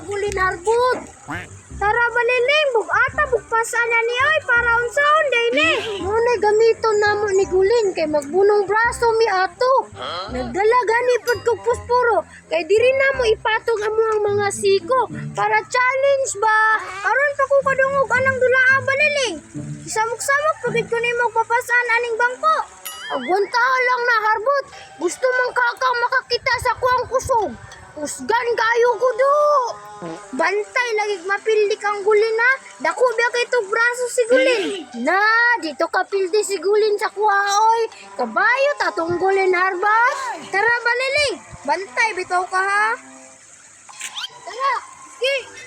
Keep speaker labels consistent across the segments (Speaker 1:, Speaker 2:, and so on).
Speaker 1: magulin harbot. Tara baliling, bugata bugpasan na ni oy para unsaon day ni. Muna gamiton namo ni gulin kay magbunong braso mi ato. Nagdala gani pud kog pusporo kay diri namo ipatong ang mga siko para challenge ba. Karon pa ko kadungog anang dulaa baliling. Isamok-samok pagid ko nimo papasan aning bangko. Agwanta lang na harbot. Gusto man kakang makakita sa kuang kusog. Usgan kayo ko do. Bantay lagi mapildi kang gulin ha. Dako biya kay itong braso si gulin. Na, dito ka pildi si gulin sa kuhaoy. Kabayo tatong gulin harbot. Tara baliling. Bantay bitaw ka ha. Tara, sige.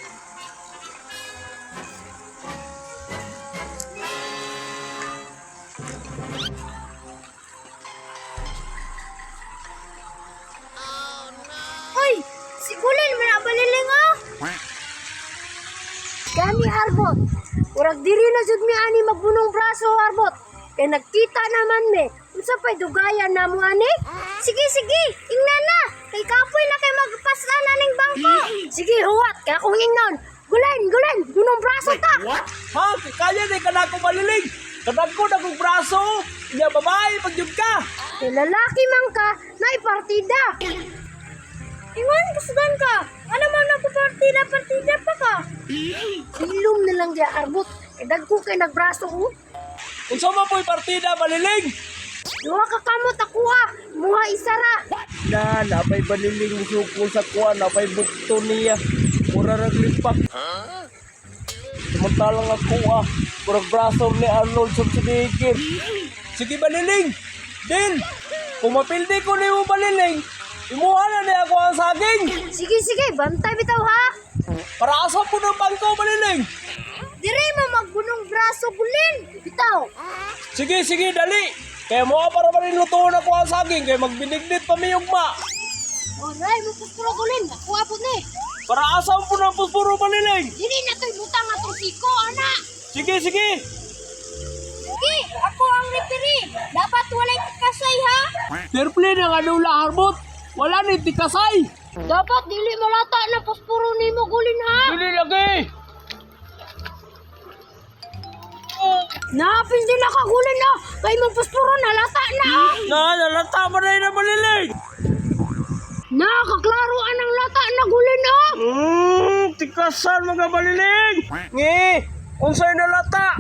Speaker 1: Si Gulin, manabaliling ah! Gani harbot, urag diri na jud mi ani magbunong braso harbot. Kay nagkita naman me, unsa pay dugayan namo ani? Sige, ingnan na. Kay kapoy na kay magpasan na ning bangko. Sige, huwat, kay akong ingnon. Gulin, bunong braso ta.
Speaker 2: What? Ha? Kaya na ka na ako baliling. Kanag ko na kong braso. Iya babae, pagyod ka.
Speaker 1: Kay lalaki man ka, naay partida. Iwan, kasugan ka. Ano man ako partida pa ka. Ilom na lang diya arbot. Kay dagko kay nagbraso ko.
Speaker 2: Kung saan mo po'y partida, baliling.
Speaker 1: Duha ka kamot ako ha. Muha isara.
Speaker 2: Na, napay baliling sukul sa kuha, napay bukto niya. Mura naglipak. Samantalang ako kurang braso ni Arnold Schwarzenegger. Sige baliling. Din, kung mapildi ko na yung baliling, imuha na niya ako ang saging.
Speaker 1: Sige, bantay bitaw ha.
Speaker 2: Para asa po ng bangko, baliling.
Speaker 1: Dire mo magbunong braso gulin. Bitaw.
Speaker 2: Sige, dali. Kaya mo para marinlutuon ako ang saging, kaya magbinignit pa may ugma.
Speaker 1: Oray, mo puspuro gulin. Nakuha po ni.
Speaker 2: Para asa po ng puspuro, baliling.
Speaker 1: Dili na to'y butang nga itong siko, ana.
Speaker 2: Sige.
Speaker 1: Sige, ako ang referee. Dapat walay kasay ha.
Speaker 2: Fair play ng anula harbot. Wala ni tikasay.
Speaker 1: Dapat dili malata na puspuro ni mo gulin ha.
Speaker 2: Dili lagi.
Speaker 1: Napin din nakagulin na. Kay mo puspuro nalata na ha.
Speaker 2: Nalata mo na yun ang baliling.
Speaker 1: Nakaklaro anang lata na gulin ha.
Speaker 2: Tikasan mga baliling. Ngi, unsay nalata.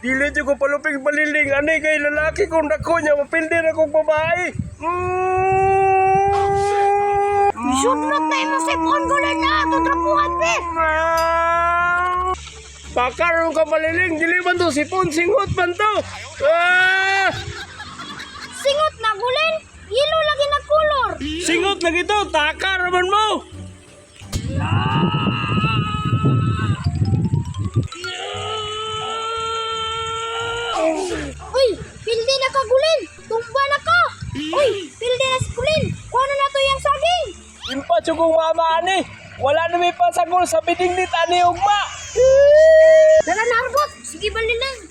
Speaker 2: Dili di ko palupig baliling. Ani kay lalaki kung dako niya, mapildi na kong babae.
Speaker 1: Isudlot na imo sipon gulin na. Tutrapuhan pe.
Speaker 2: Pakaroon ka baliling. Dili man to sipon, singot man to.
Speaker 1: Singot na gulin. Yelo lagi na color.
Speaker 2: Singot lagi to, takar naman mo.
Speaker 1: Uy, pildi na ka gulin. Tumba na ka. Uy, pildi na si gulin. Kuha na to yung saging.
Speaker 2: Impa tsugong mama ani. Wala na may pasagol sa bidingnit ani ugma.
Speaker 1: Dala na arbot. Sige balilang.